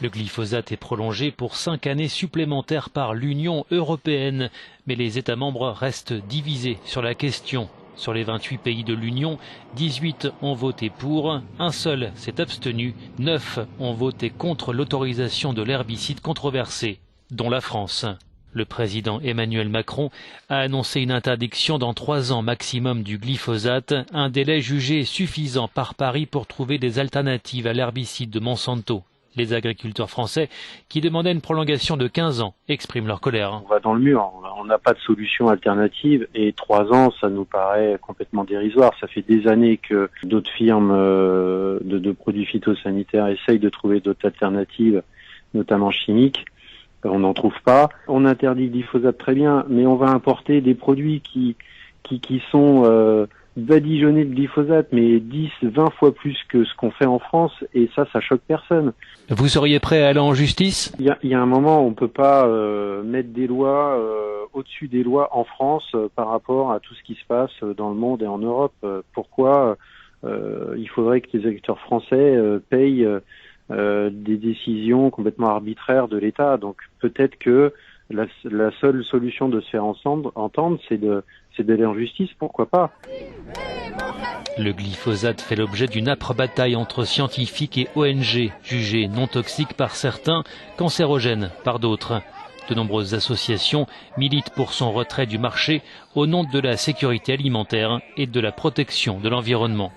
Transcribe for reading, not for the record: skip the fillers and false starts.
Le glyphosate est prolongé pour 5 années supplémentaires par l'Union européenne, mais les États membres restent divisés sur la question. Sur les 28 pays de l'Union, 18 ont voté pour, un seul s'est abstenu, 9 ont voté contre l'autorisation de l'herbicide controversé, dont la France. Le président Emmanuel Macron a annoncé une interdiction dans 3 ans maximum du glyphosate, un délai jugé suffisant par Paris pour trouver des alternatives à l'herbicide de Monsanto. Les agriculteurs français, qui demandaient une prolongation de 15 ans, expriment leur colère. On va dans le mur, on n'a pas de solution alternative et 3 ans, ça nous paraît complètement dérisoire. Ça fait des années que d'autres firmes de produits phytosanitaires essayent de trouver d'autres alternatives, notamment chimiques. On n'en trouve pas. On interdit le glyphosate très bien, mais on va importer des produits qui sont badigeonnés de glyphosate, mais 10, 20 fois plus que ce qu'on fait en France, et ça choque personne. Vous seriez prêt à aller en justice ? Il y a un moment où on peut pas mettre des lois au-dessus des lois en France par rapport à tout ce qui se passe dans le monde et en Europe. Pourquoi il faudrait que les agriculteurs français payent des décisions complètement arbitraires de l'État? Donc peut-être que la seule solution de se faire entendre, c'est d'aller en justice, pourquoi pas. Le glyphosate fait l'objet d'une âpre bataille entre scientifiques et ONG, jugée non toxique par certains, cancérogène par d'autres. De nombreuses associations militent pour son retrait du marché au nom de la sécurité alimentaire et de la protection de l'environnement.